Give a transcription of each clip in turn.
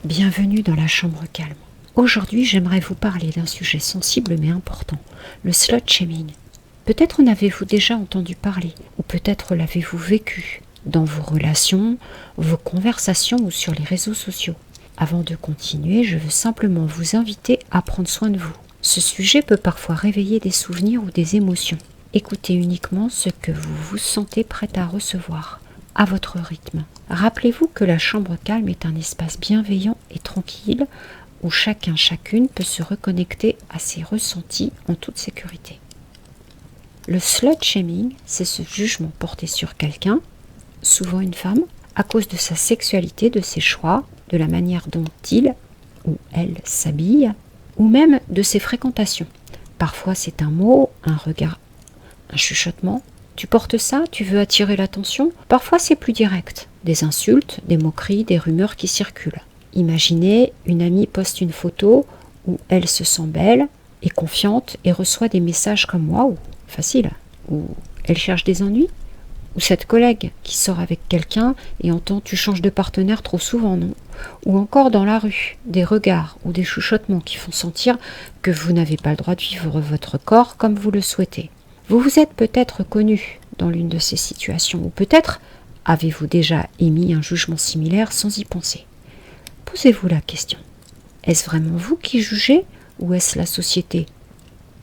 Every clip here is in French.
Bienvenue dans la chambre calme. Aujourd'hui, j'aimerais vous parler d'un sujet sensible mais important, le slut-shaming. Peut-être en avez-vous déjà entendu parler, ou peut-être l'avez-vous vécu dans vos relations, vos conversations ou sur les réseaux sociaux. Avant de continuer, je veux simplement vous inviter à prendre soin de vous. Ce sujet peut parfois réveiller des souvenirs ou des émotions. Écoutez uniquement ce que vous vous sentez prêt à recevoir, à votre rythme. Rappelez-vous que la chambre calme est un espace bienveillant et tranquille où chacune peut se reconnecter à ses ressentis en toute sécurité. Le slut-shaming, c'est ce jugement porté sur quelqu'un, souvent une femme, à cause de sa sexualité, de ses choix, de la manière dont il ou elle s'habille, ou même de ses fréquentations. Parfois c'est un mot, un regard, un chuchotement. Tu portes ça, tu veux attirer l'attention. Parfois c'est plus direct, des insultes, des moqueries, des rumeurs qui circulent. Imaginez, une amie poste une photo où elle se sent belle et confiante et reçoit des messages comme « Waouh, facile » ou « Elle cherche des ennuis » ou cette collègue qui sort avec quelqu'un et entend « Tu changes de partenaire trop souvent, non ?» ou encore dans la rue, des regards ou des chuchotements qui font sentir que vous n'avez pas le droit de vivre votre corps comme vous le souhaitez. Vous vous êtes peut-être connu dans l'une de ces situations ou peut-être avez-vous déjà émis un jugement similaire sans y penser. Posez-vous la question. Est-ce vraiment vous qui jugez ou est-ce la société?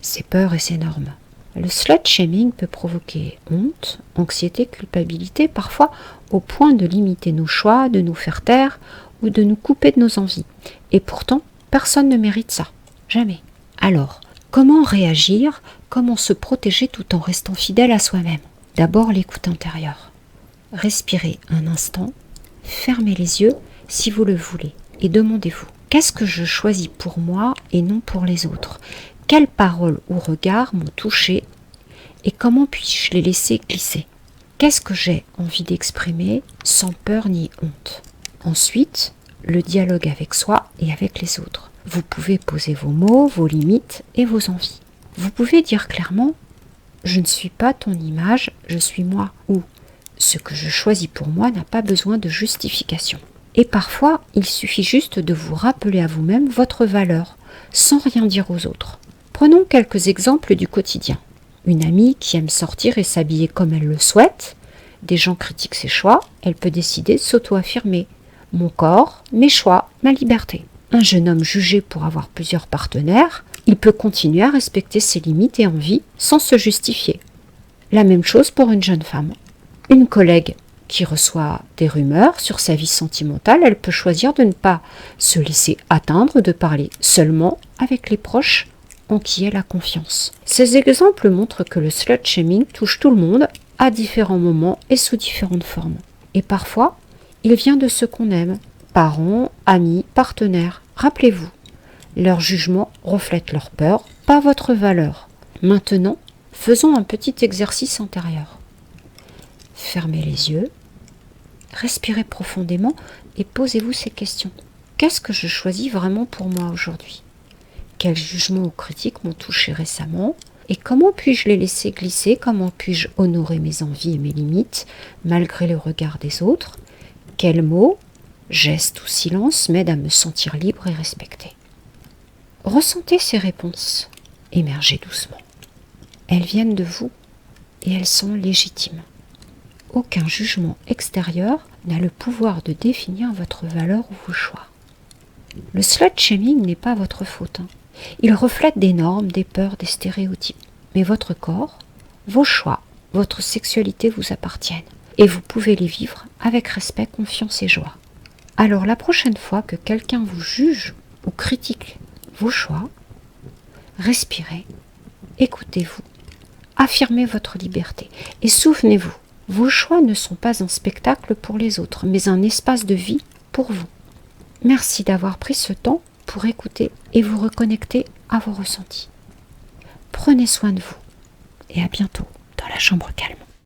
C'est peur et c'est normes. Le slut-shaming peut provoquer honte, anxiété, culpabilité, parfois au point de limiter nos choix, de nous faire taire ou de nous couper de nos envies. Et pourtant, personne ne mérite ça. Jamais. Alors, comment réagir? Comment se protéger tout en restant fidèle à soi-même? D'abord, l'écoute intérieure. Respirez un instant, fermez les yeux si vous le voulez et demandez-vous, qu'est-ce que je choisis pour moi et non pour les autres? Quelles paroles ou regards m'ont touché et comment puis-je les laisser glisser? Qu'est-ce que j'ai envie d'exprimer sans peur ni honte? Ensuite, le dialogue avec soi et avec les autres. Vous pouvez poser vos mots, vos limites et vos envies. Vous pouvez dire clairement « Je ne suis pas ton image, je suis moi » ou « Ce que je choisis pour moi n'a pas besoin de justification ». Et parfois, il suffit juste de vous rappeler à vous-même votre valeur, sans rien dire aux autres. Prenons quelques exemples du quotidien. Une amie qui aime sortir et s'habiller comme elle le souhaite, des gens critiquent ses choix, elle peut décider de s'auto-affirmer. Mon corps, mes choix, ma liberté. Un jeune homme jugé pour avoir plusieurs partenaires, il peut continuer à respecter ses limites et envies sans se justifier. La même chose pour une jeune femme. Une collègue qui reçoit des rumeurs sur sa vie sentimentale, elle peut choisir de ne pas se laisser atteindre, de parler seulement avec les proches en qui elle a confiance. Ces exemples montrent que le slut-shaming touche tout le monde à différents moments et sous différentes formes. Et parfois, il vient de ceux qu'on aime, parents, amis, partenaires. Rappelez-vous, leur jugement reflète leur peur, pas votre valeur. Maintenant, faisons un petit exercice intérieur. Fermez les yeux, respirez profondément et posez-vous ces questions. Qu'est-ce que je choisis vraiment pour moi aujourd'hui? Quels jugements ou critiques m'ont touché récemment? Et comment puis-je les laisser glisser? Comment puis-je honorer mes envies et mes limites malgré le regard des autres? Quels mots, gestes ou silences m'aident à me sentir libre et respectée? Ressentez ces réponses, émergez doucement. Elles viennent de vous et elles sont légitimes. Aucun jugement extérieur n'a le pouvoir de définir votre valeur ou vos choix. Le slut-shaming n'est pas votre faute. Il reflète des normes, des peurs, des stéréotypes. Mais votre corps, vos choix, votre sexualité vous appartiennent. Et vous pouvez les vivre avec respect, confiance et joie. Alors la prochaine fois que quelqu'un vous juge ou critique vos choix, respirez, écoutez-vous, affirmez votre liberté et souvenez-vous, vos choix ne sont pas un spectacle pour les autres, mais un espace de vie pour vous. Merci d'avoir pris ce temps pour écouter et vous reconnecter à vos ressentis. Prenez soin de vous et à bientôt dans la chambre calme.